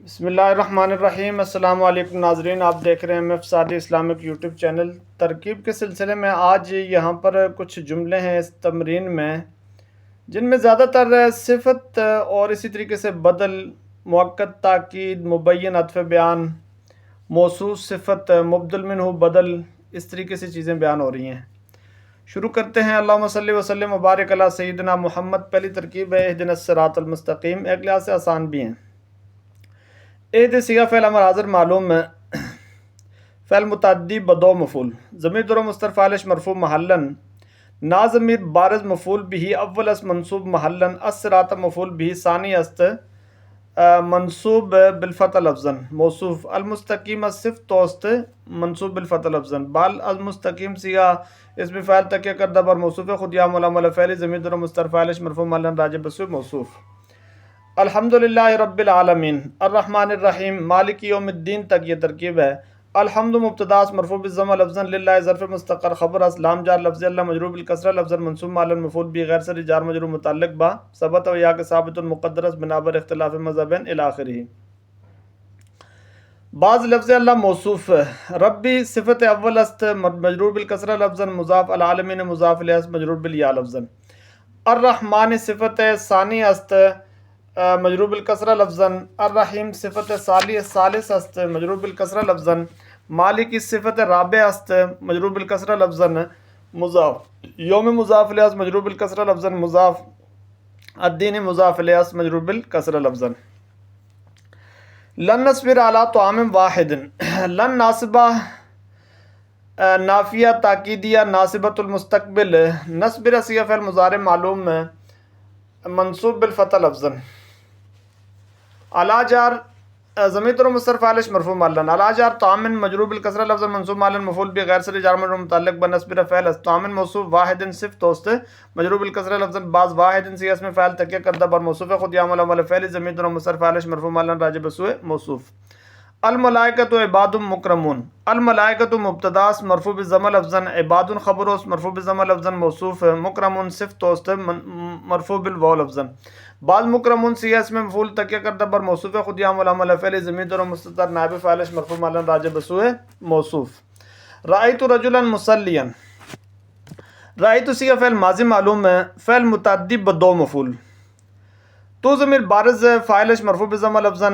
بسم اللہ الرحمن الرحیم۔ السلام علیکم ناظرین، آپ دیکھ رہے ہیں MF Saadi Islamic YouTube channel. ترکیب کے سلسلے میں آج یہاں پر کچھ جملے ہیں اس تمرین میں جن میں زیادہ تر صفت اور اسی طریقے سے بدل، مؤکد، تاکید، مبین، عطف بیان، موصوف، صفت، مبدل منہ، بدل، اس طریقے سے چیزیں بیان ہو رہی ہیں۔ شروع کرتے ہیں۔ اللہم صلی وسلم مبارک علی سیدنا محمد۔ پہلی ترکیب ہے اہدنا الصراط المستقیم، ایک لحاظ سے آسان بھی ہیں۔ عہد صیغہ فعل امر حاضر معلوم ہے۔ فعل متعدی بدو مفعول، ضمیر در مستتر فاعلش مرفوع محلن، نا ضمیر بارز مفعول بھی اول اس منصوب محلن، الصراط مفعول بھی ثانی است منصوب بالفتح لفظا، موصوف المستقیم صفت توست منصوب بالفتح لفظا، بال المستقیم صیغہ اسم فاعل تکیہ کردہ بر موصوف خود یا ملامل فعل ضمیر در مستتر فاعلش مرفوع محلن راجع بسو موصوف۔ الحمدللہ رب العالمین، الرحمن الرحیم، مالک یوم الدین تک یہ ترکیب ہے۔ الحمد مبتدا اس مرفوع بالضمہ لفظا، للہ ظرف مستقر خبر اس، لام جار لفظ اللہ مجرور بالکسرہ لفظا منصوب مع المفعول بھی غیر سری جار مجرور متعلق با ثبت و یا کے ثابت مقدر اس بنابر اختلاف مذہبین الی آخرہ۔ بعض لفظ اللہ موصوف، ربی صفت اول است مجرور بالکسرہ لفظا، مضاف، العالمین مضاف الیہ است مجرور بالیا لفظا۔ الرحمن صفت ثانی است مجرور بالکسرہ لفظا، الرحیم صفت ثالث است مجرور بالکسرہ لفظا، مالک صفت رابع است مجرور بالکسرہ لفظا، مضاف، یوم مضاف الیہ است مجرور بالکسرہ لفظا، مضاف، الدین مضاف الیہ است مجرور بالکسرہ لفظا۔ لن نصبر علی طعام واحد، لن ناصبہ نافیہ تاکیدیہ ناصبۃ المستقبل، نصبر صیغہ فعل مضارع معلوم ہے منصوب بالفتح لفظا، علی جار ضمیر در مستتر فاعلش مرفوع محلن، علی جار طعام مجرور بالکسرہ لفظا منصوب محلن مفعول بھی غیر سری جار مجرور متعلق بنصبر فعل است، طعام موصوف، واحد صفت توست مجرور بالکسرہ لفظا، بعض واحد صیغہ اسم فاعل تکیہ کردہ بر موصوف خود یا ملامل فعل ضمیر در مستتر فاعلش مرفوع محلن راجع بسو موصوف۔ الملائکۃ عباد مکرمون، الملائکۃ مبتدا مرفوع بالضمہ لفظا، عباد خبر مرفوع بالضمہ لفظا، موصوف، مکرمون صفت توست مرفوع بالواو لفظا، بعض مکرمون صیغہ اسم مفعول تکیہ کردہ بر موصوف خود یا ملامل فعل ضمیر در مستتر نائب فاعلش مرفوع محلن راجع بسو موصوف۔ رأیت رجلا مصلیا، رأیت صیغہ فعل ماضی معلوم ہے، فعل متعدی بدو مفعول، تو ضمیر بارز فاعلش مرفوع بالضمہ لفظا،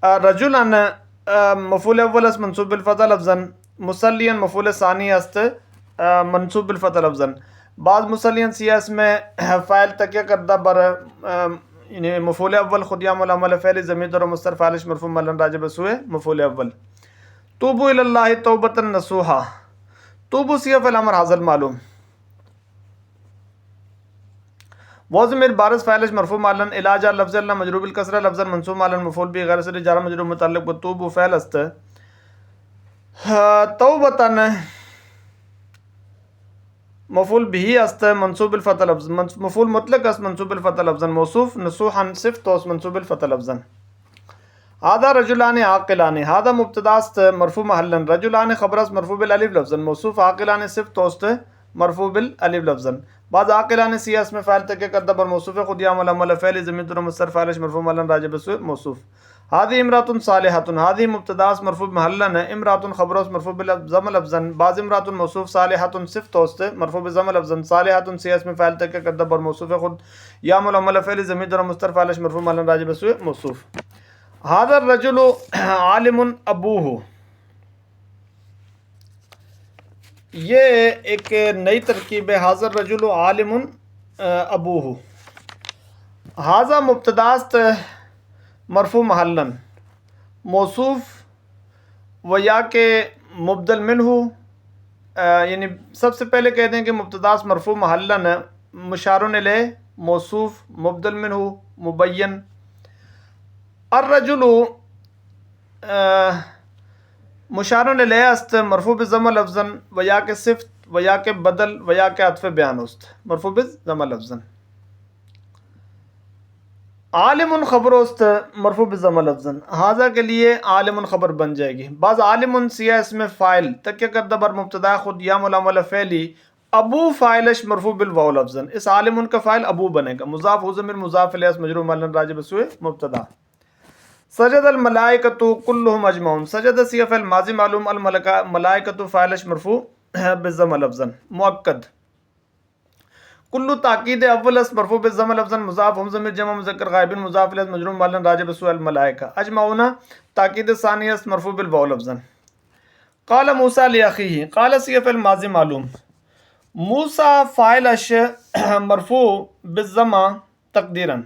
رجلا مفعول اول است منصوب بالفتح لفظا، مصلیا مفعول ثانی است منصوب بالفتح لفظا، بعض مصلیا صیغہ اسم فاعل تکیہ کردہ بر یعنی مفعول اول خود یا ملامل فعل ضمیر در مستتر فاعلش مرفوع محلن راجع بسو مفعول اول۔ توبوا الی اللہ توبۃ نصوحا، توبوا صیغہ فعل امر حاضر معلوم، وہ ضمیر بارز فاعلش مرفوع محلن، الی جار لفظ اللہ مجرور بالکسرہ لفظا منصوب محلن مفعول بھی غیر سری جار مجرور متعلق بتوبوا فعل است، توبۃ مفعول بھی است منصوب بالفتح لفظا، مفعول مطلق است منصوب بالفتح لفظا، موصوف، نصوحا صفت توست منصوب بالفتح لفظا۔ ھذا رجلان عاقلان، ھذا مبتدا است مرفوع محلن، رجلان خبر است مرفوع بالالف لفظا، موصوف، عاقلان صفت توست مرفوع بالالف لفظا، بعض عاقلان صیغہ اسم فاعل تکیہ کردہ بر موصوف خود یا ملامل فعل ضمیر در مستتر فاعلش مرفوع محلن راجع بسو موصوف۔ هذه امرأة صالحة، هذه مبتدا است مرفوع محلن، امرأة خبر است مرفوع بالضمہ لفظا، بعض امرأة موصوف، صالحة صفت توست مرفوع بالضمہ لفظا، صالحة صیغہ اسم فاعل تکیہ کردہ بر موصوف خود یا ملامل فعل ضمیر در مستتر فاعلش مرفوع محلن راجع بسو موصوف۔ هذا الرجل عالم ابوہ، یہ ایک نئی ترکیب ہے، هذا الرجل عالم ابوہ۔ هذا مبتدا است مرفوع محلن، موصوف و یا کے مبدل منہ، یعنی سب سے پہلے کہہ دیں کہ مبتدا است مرفوع محلن، مشار الیہ موصوف، مبدل منہ مبین۔ الرجل مشار الیہ است مرفوع بالضمہ لفظا و یا کے صفت و یا کے بدل و یا کے عطف بیان است مرفوع بالضمہ لفظا۔ عالم خبر است مرفوع بالضمہ لفظا، ھذا کے لیے عالم خبر بن جائے گی، بعض عالم صیغہ اسم فاعل تکیہ کردہ بر مبتدا خود یا ملامل فعلی، ابو فاعلش مرفوع بالواو لفظا، اس عالم کا فاعل ابو بنے گا، مضاف ہو ضمیر مضاف الیہ مجرور محلن راجع بسو مبتدا۔ سجد الملائکۃ کلہم اجمعون، سجد صیغہ فعل ماضی معلوم، الملائکۃ فاعلش مرفوع بالضم لفظا مؤکد، کلو تاکید اول اس مرفوع بالضم لفظا مضاف، ہم ضمیر جمع مذکر غائب مضاف الیہ مجرور معلن راجع بسوء الملائکہ، اجمعون تاکید ثانی اس مرفوع بالواو لفظا. قال موسیٰ لاخیہ، قال صیغہ فعل ماضی معلوم، موسیٰ فاعل اش مرفوع بالضم تقدیرا،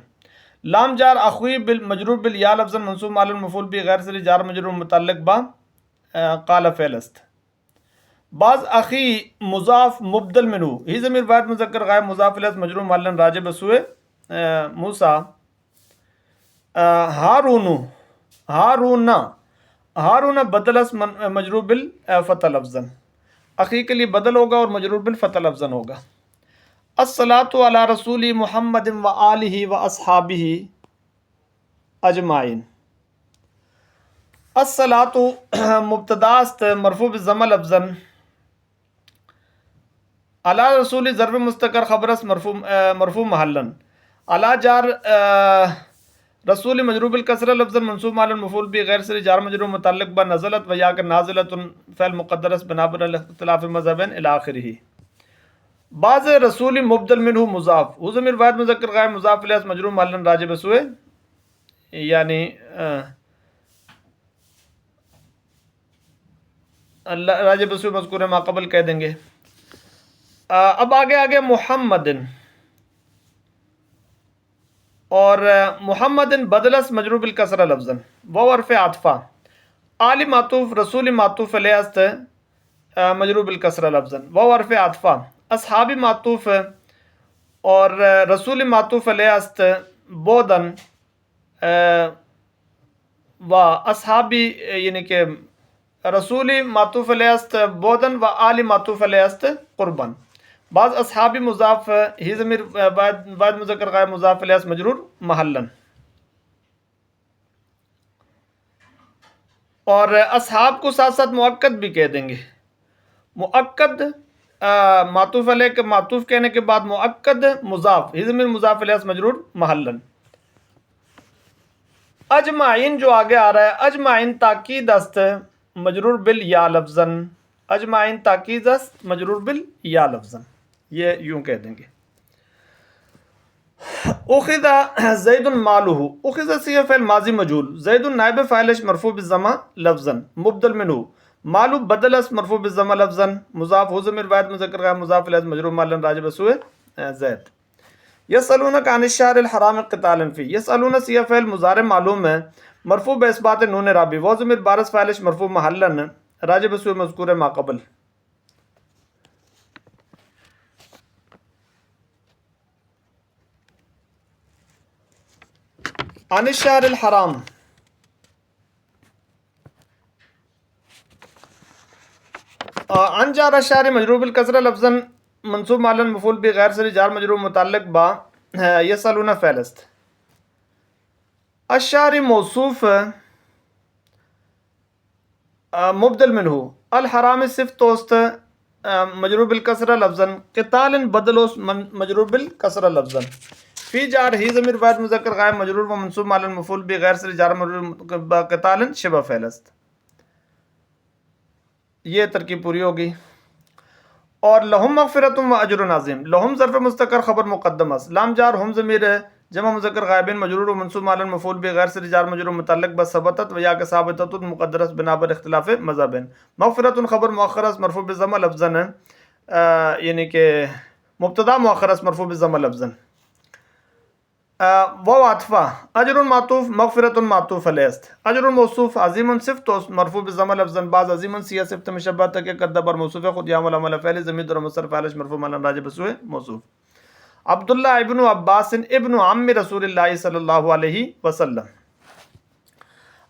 لام جار اخوی مجرور بالیا لفظا منصوب معلن مفعول به غیر صریح جار مجرور متعلق با قال فعل است. بعض اخی مضاف مبدل منہ، ہی ضمیر واحد مذکر غائب مضاف الیہ مجرور معلن راجع بسوء موسیٰ. ہارون بدل اس مجرور بالفتح لفظا، اخی کے لیے بدل ہوگا اور مجرور بالفتح لفظا ہوگا. الصلاۃ علی رسول محمد و آلہ و اصحابہ اجمعین. الصلاۃ مبتدا است مرفوع بالضم لفظا، علی رسول ظرف مستقر خبر است مرفوع محلا، علی جار رسول مجرور بالکسرہ لفظا منصوب معلن مفعول به غیر صریح جار مجرور متعلق با نزلت و یا کہ نازلۃ فعل مقدر است بنا بر اختلاف مذہبین الی آخرہ. بعض رسول مبدل منہ مضاف، وہ ضمیر واحد مذکر غائب مضاف الیہ مجرور معلن راجع بسوء یعنی راجع بسوء مذکور ما قبل کہہ دیں گے. اب آگے محمد اور محمد بدلس مجرور بالکسرہ لفظا وہ حرف عطفہ، آل معطوف رسول معطوف علیہ است مجرور بالکسرہ لفظا وہ حرف عطفہ، اصحابی معطوف اور رسول معطوف علیہ است بودن و اصحابی یعنی کہ رسول معطوف علیہ است بودن و آل معطوف علیہ است قربن. بعض اصحابی مضاف ہی ضمیر واحد مذکر غائب مضاف الیہ مجرور محلن، اور اصحاب کو ساتھ ساتھ مؤکد بھی کہہ دیں گے. مؤکد معطوف علیہ کے معطوف کہنے کے بعد مؤکد مضاف ہی ضمیر مضاف الیہ مجرور محلن. اجمعین جو آگے آ رہا ہے، اجمعین تاکید است مجرور بالیا لفظا، اجمعین تاکید است مجرور بالیا لفظا، یہ یوں کہہ دیں گے. اخذ زید مالہ، اخذ صیغہ فعل ماضی مجہول، زید نائب فاعل مرفوع بالضمہ لفظا مبدل منہ، مالو بدل اس مرفوع بالضمہ لفظا مضاف ہو ضمیر واحد مذکر غائب مضاف الیہ مجرور معلن راجع بسوء زید. یسألونک عن الشہر الحرام قتال فیہ، یسألون صیغہ فعل مضارع معلوم ہے مرفوع باثبات نون رابی وہ ضمیر بارز فاعل مرفوع محلن راجع بسوء مذکور ما قبل. عن الشہر الحرام، عن جار الشہر مجرور بالکسرہ لفظا منصوب معلن مفعول به غیر صریح جار مجرور متعلق با یسألون فعل است. الشہر موصوف مبدل منہ، الحرام صفت توست مجرور بالکسرہ لفظا، قتال بدلوس مجرور بالکسرہ لفظا، فی جار ہی ضمیر واحد مذکر غائب مجرور و منصوب معلن مفعول به غیر صریح جار مجرور قتال شبہ فعل است. یہ ترکیب پوری ہوگی. اور لہم مغفرۃ و اجر عظیم، لہم ظرف مستقر خبر مقدم است، لام جار ہم ضمیر جمع مذکر غائبین مجرور و منصوب معلن مفعول به غیر صریح جار مجرور متعلق بس ثبتت و یا کہ ثابتت مقدر است بنا بر اختلاف مذہبین. مغفرۃ خبر مؤخر است مرفوع بالضمہ لفظا یعنی کہ مبتدا مؤخر است مرفوع بالضمہ لفظا. وہ عطفہ، اجر معطوف مغفرۃ معطوف علیہ است، اجر موصوف عظیم صفت مرفوع بالضمہ لفظا، بعض عظیم سیاہ صفت مشبہ تک قد بر موصوف خود یعمل عمل فعل ضمیر در مصدر فاعل مرفوع معلن راجع بسوء موصوف. عبداللہ ابن عباس ابن عم رسول اللہ صلی اللہ علیہ وسلم.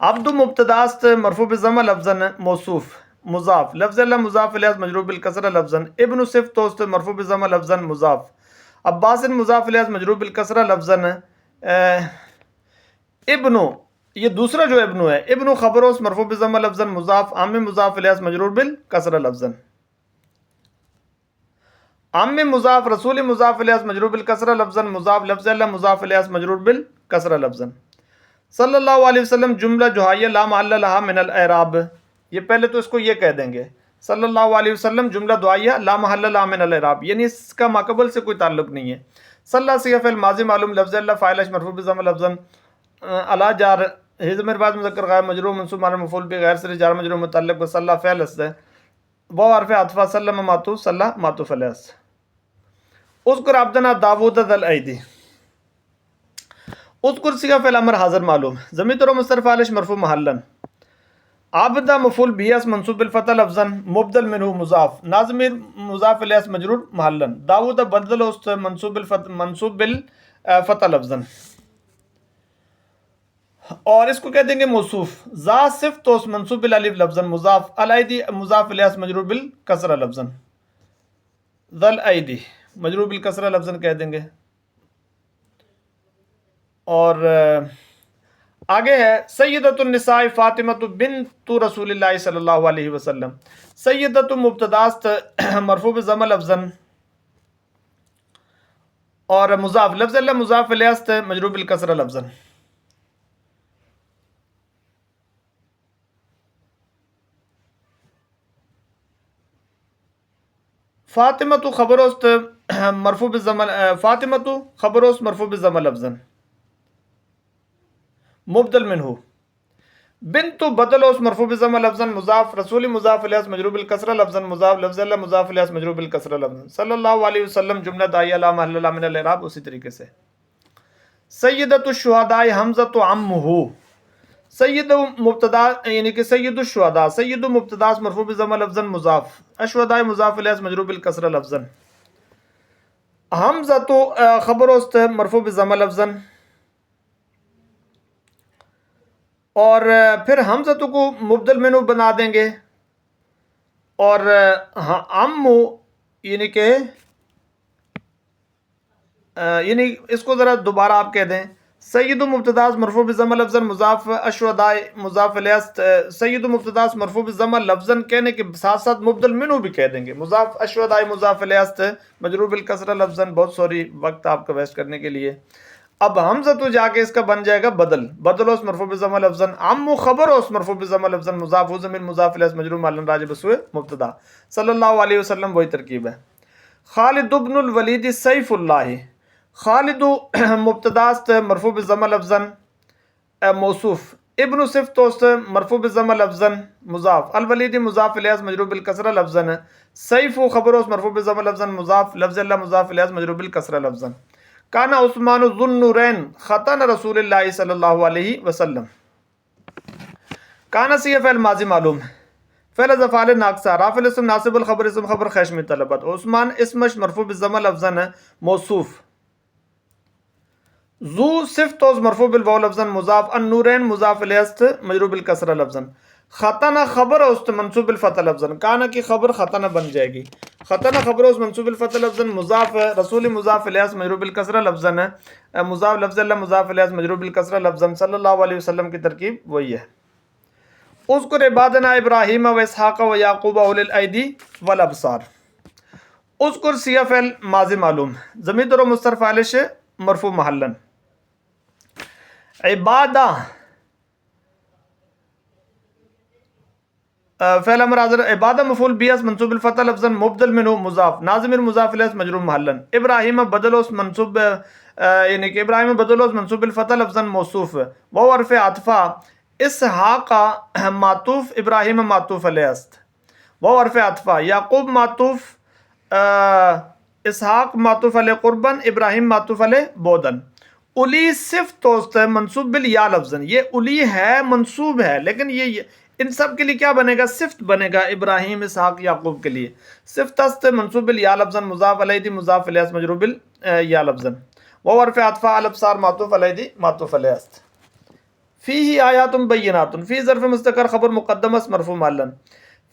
عبد مبتدا است مرفوع بالضمہ لفظا موصوف مضاف، لفظ اللہ مضاف الیہ مجرور بالکسرہ لفظا، ابن صفت توست مرفوع بالضمہ لفظا مضاف، عباس مضاف الیہ مجرور بالکسرہ لفظا. ابن یہ دوسرا جو ابن ہے، ابن خبروس مرفوع بالضمہ لفظا مضاف، عام مضاف الیہ مجرور بالکسرہ لفظا. عام مضاف رسول مضاف الیہ مجرور بالکسرہ لفظا مضاف، لفظ اللہ مضاف الیہ مجرور بالکسرہ لفظا. صلی اللہ علیہ وسلم جملہ جوہائیہ لا محل لہا من الاعراب، یہ پہلے تو اس کو یہ کہہ دیں گے صلی اللہ علیہ وسلم جملہ دعائیہ لا محل لہا من الاعراب، یعنی اس کا ماقبل سے کوئی تعلق نہیں ہے. صلی صیغہ فعل ماضی معلوم لفظ اللہ فاعل مرفوع بضم لفظا علی جار ہی ضمیر بعد مذکر غائب مجرور منصوب علی مفعول به غیر صریح جار مجرور متعلق بصلی فعل است واو حرف عطف سلم معطوف صلی معطوف علیہ است. اذکر عبدنا داوود ذا الایدی. اذکر صیغہ فعل امر حاضر معلوم ضمیر و مستتر فاعل مرفوع محلا عبد مفعول به اس منصوب بالفتح لفظا مبدل منه مضاف ناظمیر مضاف الیہ مجرور محلا داوود بدل است منصوب بالفتح لفظا. اور اس کو کہہ دیں گے موصوف ذا صفت توس منصوب بالالف لفظا مضاف الایدی مضاف الیہ مجرور بالکسرہ لفظا ذا الایدی مجرور بالکسرہ لفظا کہہ دیں گے. اور آگے ہے سیدۃ النساء فاطمہ بنت رسول اللہ صلی اللہ علیہ وسلم. سیدۃ مبتداست مرفوع بضم لفظا اور مضاف لفظ اللہ مضاف الیہ مجرور بالکسرہ لفظا. فاطمہ خبر است مرفوع بضم فاطمہ خبر است مرفوع بضم لفظا مبدل منہ بنت بدل اس مرفوع بضم لفظا مضاف رسول مضاف الیہ مجرور بالکسرہ لفظا مضاف لفظ اللہ مضاف الیہ مجرور بالکسرہ لفظا. صلی اللہ علیہ وسلم جملہ داعیہ لا محل لہا من الاعراب اسی طریقے سے. سیدۃ الشہداء حمزۃ عمہ. سید مبتدا یعنی کہ سید الشہداء سید مبتدا مرفوع بضم لفظا مضاف الشہداء مضاف الیہ مجرور بالکسرہ لفظا. حمزۃ خبر است مرفوع بضم لفظا اور پھر حمزۃ کو مبدل منہ بنا دیں گے اور عمو یعنی کہ یعنی اس کو ذرا دوبارہ آپ کہہ دیں سید مبتدا مرفوع بضم لفظا مضاف الشہداء مضاف الیہ سید مبتدا مرفوع بضم لفظا کہنے کے ساتھ ساتھ مبدل منہ بھی کہہ دیں گے مضاف الشہداء مضاف الیہ مجرور بالکسرہ لفظا. بہت سوری وقت آپ کا ویسٹ کرنے کے لیے. اب حمزہ تو جا کے اس کا بن جائے گا بدل اس مرفوع بضم لفظا عمو خبر اس مرفوع بضم لفظا مضاف ہو ضمیر مضاف الیہ مجرور معلن راجع بسوء مبتدا. صلی اللہ علیہ وسلم وہی ترکیب ہے. خالد بن الولید سیف اللہ. خالد مبتدا مرفوع بضم لفظا موصوف ابن صفت توست مرفوع بضم لفظا مضاف الولید مضاف الیہ مجرور بالکسرہ لفظا سیف خبر اس مرفوع بضم لفظا مضاف لفظ اللہ مضاف الیہ مجرور بالکسرہ لفظا. کانا عثمان ذو النورین خطن رسول اللہ صلی اللہ علیہ وسلم. کانا صیغہ فعل ماضی معلوم فعل افعال ناقصہ رافع الاسم ناصب الخبر اسم خبر خیش میں طلبت. عثمان اسمش مرفوع بالضم لفظا موصوف ذو صفت توز مرفوع بالواو لفظا مضاف النورین مضاف الیہ مجرور بالکسرہ لفظا. خطنا خبر است منصوب بالفتح لفظا کانا کی خبر خطنا بن جائے گی. خطنا خبر است منصوب بالفتح لفظا مضاف رسول مضاف الیہ مجرور بالکسرہ لفظا مضاف لفظ اللہ مضاف الیہ مجرور بالکسرہ لفظا. صلی اللہ علیہ وسلم کی ترکیب وہی ہے. اذکر عبادنا ابراہیم و اسحاق و یعقوب اولی الایدی والابصار. اذکر صیغہ فعل ماضی معلوم ضمیر و مستتر فاعل مرفوع محلا. عبادہ فعل امر حاضر عبادہ مفعول به منصوب بالفتح لفظا مبدل منه مضاف ناظمیر مضاف الیہ مجرور محلا. ابراہیم بدل اس منصوب یعنی کہ ابراہیم بدل اس منصوب بالفتح لفظا موصوف وہ حرف عطفہ اسحاق معطوف ابراہیم معطوف علیہ است وہ حرف عطفہ یعقوب معطوف اسحاق معطوف علیہ قربن ابراہیم معطوف علیہ بودن. الی صفت توست منصوب بالیا لفظا یہ الی ہے منصوب ہے لیکن یہ ان سب کے لیے کیا بنے گا صفت بنے گا ابراہیم اسحاق یعقوب کے لیے. صفت است منصوب بالیا لفظا مضاف علیہ مضاف الیہ مجرور بالیا لفظا وہ حرف عطفہ الابصار معطوف علیہ معطوف علیہ است. فیہ آیات بینات فی ظرف مستقر خبر مقدم است مرفوع معلن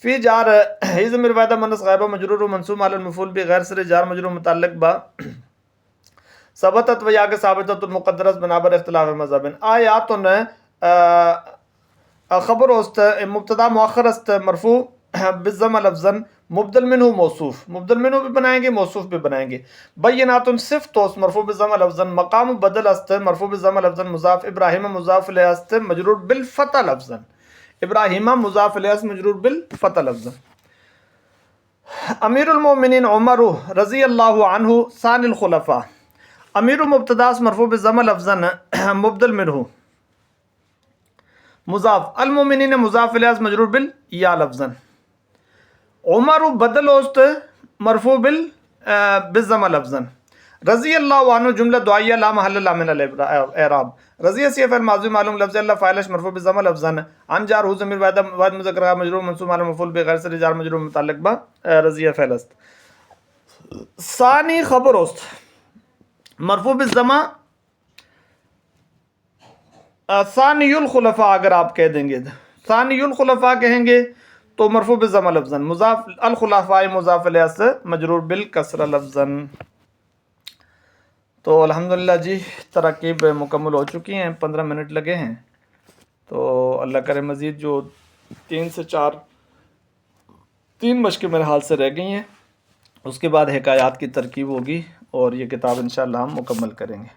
فی جار ہی ضمیر واحدہ منصوب غائبہ مجرور و منصوب معلن مفعول به غیر صریح جار مجرور متعلق با ثبتت و یا کے ثابتت المقدرت بنابر اختلاف مذہب. آیات خبر است مبتدا مؤخر است مرفوع بالضم لفظا مبدل منہ موصوف، مبدل منہ بھی بنائیں گے، موصوف بھی بنائیں گے. بینات صف توس مرفوع بالضم لفظا، مقام بدل است مرفوع بالضم لفظا، مضاف ابراہیم مضاف الیہ است مجرور بالفتح لفظا، ابراہیم مضاف الیہ است مجرور بالفتح لفظا. امیر المومنین عمر رضی اللہ عنہ ثانی الخلفاء، امیر مبتدا مرفوع بالضم لفظا مبدل منہ مضاف، المومنین مضاف الیہ مجرور بالیا لفظا. عمر بدل اوست مرفوع بالضم لفظا. رضی اللہ عنہ جملہ دعائیہ لا محل لها من الاعراب. رضی سی فعل ماضی معلوم لفظ اللہ فاعلش مرفوع بالضم لفظا. عن جار ہو ضمیر واحد مذکر مجرور منصوب علی مفعول بغیر سے جار مجرور متعلق با رضی فعل است. ثانی خبر است مرفوع بالضم، ثانی الخلفاء اگر آپ کہہ دیں گے، ثانی الخلفاء کہیں گے تو مرفوع بالضم لفظا، مضاف الخلفاء مضاف الیہ سے مجرور بالکسرہ لفظا. تو الحمدللہ جی تراکیب مکمل ہو چکی ہیں، 15 منٹ لگے ہیں. تو اللہ کرے مزید جو 3 سے 4 3 مشقیں میرے حال سے رہ گئی ہیں، اس کے بعد حکایات کی ترکیب ہوگی اور یہ کتاب انشاءاللہ ہم مکمل کریں گے.